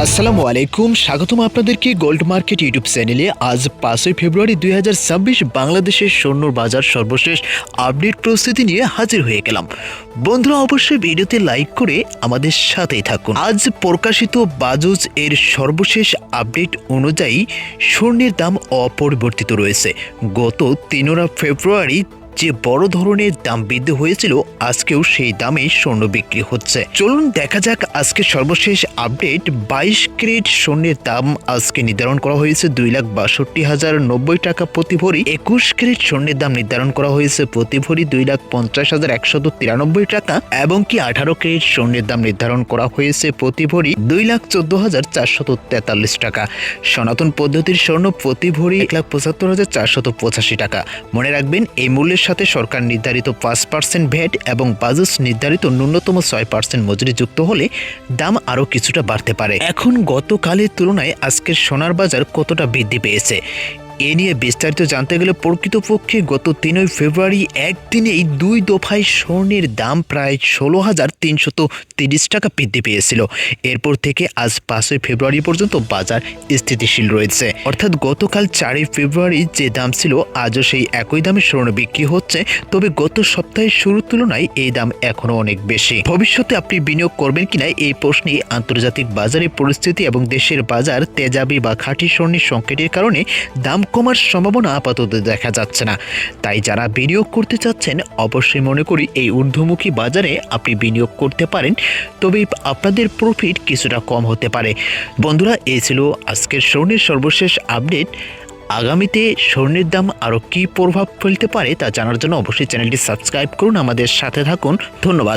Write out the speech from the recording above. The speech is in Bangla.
আসসালামু আলাইকুম, স্বাগতম আপনাদেরকে গোল্ড মার্কেট ইউটিউব চ্যানেলে। আজ 5ই ফেব্রুয়ারি 2026 বাংলাদেশের স্বর্ণর বাজার সর্বশেষ আপডেট প্রস্তুতি নিয়ে হাজির হয়ে গেলাম। বন্ধুরা, অবশ্যই ভিডিওতে লাইক করে আমাদের সাথেই থাকুন। আজ প্রকাশিত বাজুজ এর সর্বশেষ আপডেট অনুযায়ী স্বর্ণের দাম অপরিবর্তিত রয়েছে। গত 3 ফেব্রুয়ারি যে বড় ধরনের দাম বৃদ্ধি হয়েছিল, আজকেও সেই দামে স্বর্ণ বিক্রি হচ্ছে। চলুন দেখা যাক আজকে সর্বশেষ আপডেট। 22 ক্যারেট স্বর্ণের দাম আজকে নির্ধারণ করা হয়েছে 2,62,090 টাকা প্রতি ভরি। 21 ক্যারেট স্বর্ণের দাম নির্ধারণ করা হয়েছে প্রতি ভরি 2,50,193 টাকা, এবং কি 18 ক্যারেট স্বর্ণের দাম নির্ধারণ করা হয়েছে প্রতি ভরি 2,14,443 টাকা। সনাতন পদ্ধতির স্বর্ণ প্রতি ভরি 1,75,485 টাকা। মনে রাখবেন, এই মূল্যের সাথে সরকার নির্ধারিত 5% ভ্যাট এবং বাজুজ নির্ধারিত ন্যূনতম 6% মজুরি যুক্ত হলে দাম আরও কিছুটা বাড়তে পারে। এখন গতকালের তুলনায় আজকের সোনার বাজার কতটা বৃদ্ধি পেয়েছে এ নিয়ে বিস্তারিত জানতে গেলে প্রকৃতপক্ষে গত 3 ফেব্রুয়ারি একদিনেই 2 দফায় স্বর্ণের দাম প্রায় 16,330 টাকা বৃদ্ধি পেয়েছিল। এরপর থেকে আজ 5 ফেব্রুয়ারি পর্যন্ত বাজার স্থিতিশীল রয়েছে। অর্থাৎ গতকাল 4 ফেব্রুয়ারি যে দাম ছিল, আজও সেই একই দামে স্বর্ণ বিক্রি হচ্ছে, তবে গত সপ্তাহের শুরুর তুলনায় এই দাম এখনো অনেক বেশি। ভবিষ্যতে আপনি বিনিয়োগ করবেন কিনা এই প্রশ্নে আন্তর্জাতিক বাজারের পরিস্থিতি এবং দেশের বাজার তেজাবি বা খাঁটি স্বর্ণের সংকটের কারণে দাম কমার সম্ভাবনা আপাতত দেখা যাচ্ছে না। তাই যারা বিনিয়োগ করতে চাচ্ছেন, অবশ্যই মনে করি এই ঊর্ধ্বমুখী বাজারে আপনি বিনিয়োগ করতে পারেন, তবে আপনাদের প্রফিট কিছুটা কম হতে পারে। বন্ধুরা, এই ছিল আজকের স্বর্ণের সর্বশেষ আপডেট। আগামীতে স্বর্ণের দাম আরও কী প্রভাব ফেলতে পারে তা জানার জন্য অবশ্যই চ্যানেলটি সাবস্ক্রাইব করুন, আমাদের সাথে থাকুন। ধন্যবাদ।